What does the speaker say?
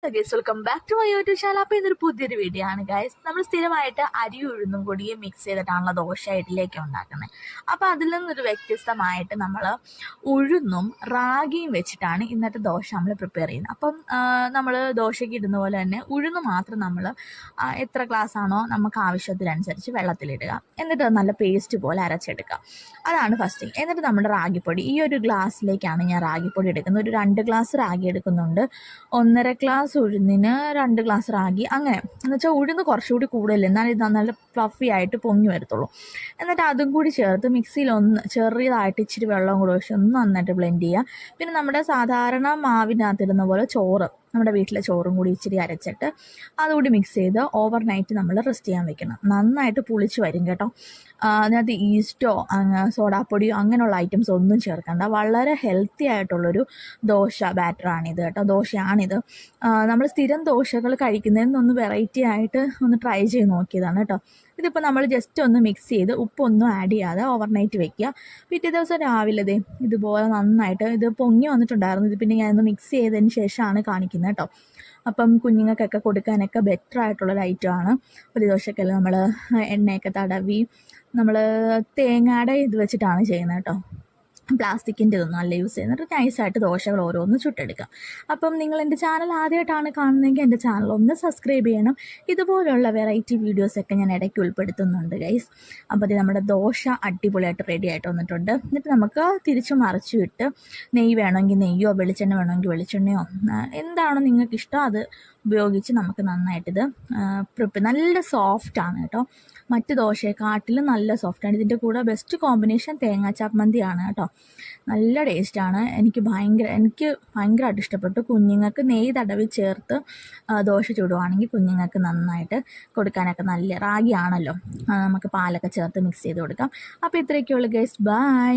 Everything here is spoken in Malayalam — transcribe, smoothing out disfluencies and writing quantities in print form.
Guys welcome back to my YouTube channel. അപ്പോൾ ഇതൊരു പുതിയൊരു വീഡിയോ ആണ് ഗൈസ്. നമ്മൾ സ്ഥിരമായിട്ട് അരി ഉഴുന്നും കൂടിയും മിക്സ് ചെയ്തിട്ടാണല്ലോ ദോശ ഇഡ്ഡലിയൊക്കെ ഉണ്ടാക്കുന്നത്. അപ്പോൾ അതിൽ നിന്നൊരു വ്യത്യസ്തമായിട്ട് നമ്മൾ ഉഴുന്നും റാഗിയും വെച്ചിട്ടാണ് ഇന്നത്തെ ദോശ നമ്മൾ പ്രിപ്പയർ ചെയ്യുന്നത്. അപ്പം നമ്മൾ ദോശയ്ക്ക് ഇടുന്ന പോലെ തന്നെ ഉഴുന്ന് മാത്രം നമ്മൾ എത്ര ഗ്ലാസ് ആണോ നമുക്ക് ആവശ്യത്തിനനുസരിച്ച് വെള്ളത്തിലിടുക, എന്നിട്ട് അത് നല്ല പേസ്റ്റ് പോലെ അരച്ചെടുക്കുക. അതാണ് ഫസ്റ്റ്. എന്നിട്ട് നമ്മുടെ റാഗിപ്പൊടി, ഈ ഒരു ഗ്ലാസ്സിലേക്കാണ് ഞാൻ റാഗിപ്പൊടി എടുക്കുന്നത്. ഒരു 2 ഗ്ലാസ് റാഗി എടുക്കുന്നുണ്ട്. 1.5 ഗ്ലാസ് ഉഴുന്നിന് 2 ഗ്ലാസ് റാഗി, അങ്ങനെ എന്ന് വെച്ചാൽ ഉഴുന്ന് കുറച്ചുകൂടി കൂടുതൽ, എന്നാൽ ഇത് നല്ല ഫ്ലഫി ആയിട്ട് പൊങ്ങി വരത്തുള്ളൂ. എന്നിട്ട് അതും കൂടി ചേർത്ത് മിക്സിയിൽ ഒന്ന് ചെറിയതായിട്ട് ഇച്ചിരി വെള്ളം കൂടി ഒഴിച്ച് ഒന്ന് നന്നായിട്ട് ബ്ലെൻഡ് ചെയ്യുക. പിന്നെ നമ്മുടെ സാധാരണ മാവിനകത്തിടുന്ന പോലെ ചോറ്, നമ്മുടെ വീട്ടിലെ ചോറും കൂടി ഇച്ചിരി അരച്ചിട്ട് അതുകൂടി മിക്സ് ചെയ്ത് ഓവർനൈറ്റ് നമ്മൾ റെസ്റ്റ് ചെയ്യാൻ വെക്കണം. നന്നായിട്ട് പുളിച്ച് വരും കേട്ടോ. അതിനകത്ത് ഈസ്റ്റോ സോഡാപ്പൊടിയോ അങ്ങനെയുള്ള ഐറ്റംസ് ഒന്നും ചേർക്കണ്ട. വളരെ ഹെൽത്തി ആയിട്ടുള്ളൊരു ദോശ ബാറ്ററാണിത് കേട്ടോ, ദോശയാണിത്. നമ്മൾ സ്ഥിരം ദോശകൾ കഴിക്കുന്നതിൽ നിന്നൊന്ന് വെറൈറ്റി ആയിട്ട് ഒന്ന് ട്രൈ ചെയ്ത് നോക്കിയതാണ് കേട്ടോ. ഇതിപ്പോൾ നമ്മൾ ജസ്റ്റ് ഒന്ന് മിക്സ് ചെയ്ത് ഉപ്പൊന്നും ആഡ് ചെയ്യാതെ ഓവർനൈറ്റ് വെക്കുക. പിറ്റേ ദിവസം രാവിലെ ഇതുപോലെ നന്നായിട്ട് ഇത് പൊങ്ങി വന്നിട്ടുണ്ടായിരുന്നു. ഇത് പിന്നെ ഞാനൊന്ന് മിക്സ് ചെയ്തതിന് ശേഷമാണ് കാണിക്കുന്നത് കേട്ടോ. അപ്പം കുഞ്ഞുങ്ങൾക്കൊക്കെ കൊടുക്കാനൊക്കെ ബെറ്റർ ആയിട്ടുള്ളൊരു ഐറ്റമാണ്. ഒരു ദോശക്കെല്ലാം നമ്മൾ എണ്ണയൊക്കെ തടവി നമ്മൾ തേങ്ങയുടെ ഇത് വെച്ചിട്ടാണ് ചെയ്യുന്നത് കേട്ടോ. പ്ലാസ്റ്റിക്കിൻ്റെ ഇതൊന്നും അല്ല യൂസ് ചെയ്യുന്നത്. നൈസായിട്ട് ദോശകൾ ഓരോന്ന് ചുട്ടെടുക്കാം. അപ്പം നിങ്ങൾ എൻ്റെ ചാനൽ ആദ്യമായിട്ടാണ് കാണുന്നതെങ്കിൽ എൻ്റെ ചാനൽ ഒന്ന് സബ്സ്ക്രൈബ് ചെയ്യണം. ഇതുപോലുള്ള വെറൈറ്റി വീഡിയോസൊക്കെ ഞാൻ ഇടയ്ക്ക് ഉൾപ്പെടുത്തുന്നുണ്ട് ഗൈസ്. അപ്പോൾ ഇത് നമ്മുടെ ദോശ അടിപൊളിയായിട്ട് റെഡി ആയിട്ട് വന്നിട്ടുണ്ട്. എന്നിട്ട് നമുക്ക് തിരിച്ച് മറിച്ച് വിട്ട് നെയ്യ് വേണമെങ്കിൽ നെയ്യോ വെളിച്ചെണ്ണ വേണമെങ്കിൽ വെളിച്ചെണ്ണയോ എന്താണോ നിങ്ങൾക്ക് ഇഷ്ടം അത് ഉപയോഗിച്ച് നമുക്ക് നന്നായിട്ടിത് നല്ല സോഫ്റ്റാണ് കേട്ടോ. മറ്റ് ദോശയെക്കാട്ടിലും നല്ല സോഫ്റ്റാണ്. ഇതിൻ്റെ കൂടെ ബെസ്റ്റ് കോമ്പിനേഷൻ തേങ്ങാ ചമ്മന്തിയാണ് കേട്ടോ. നല്ല ടേസ്റ്റാണ്. എനിക്ക് ഭയങ്കരമായിട്ട് ഇഷ്ടപ്പെട്ടു. കുഞ്ഞുങ്ങൾക്ക് നെയ്യ് തടവി ചേർത്ത് ദോശ ചുടുവാണെങ്കിൽ കുഞ്ഞുങ്ങൾക്ക് നന്നായിട്ട് കൊടുക്കാനൊക്കെ നല്ല റാഗി ആണല്ലോ, നമുക്ക് പാലൊക്കെ ചേർത്ത് മിക്സ് ചെയ്ത് കൊടുക്കാം. അപ്പോൾ ഇത്രയൊക്കെയുള്ളൂ ഗൈസ്. ബൈ.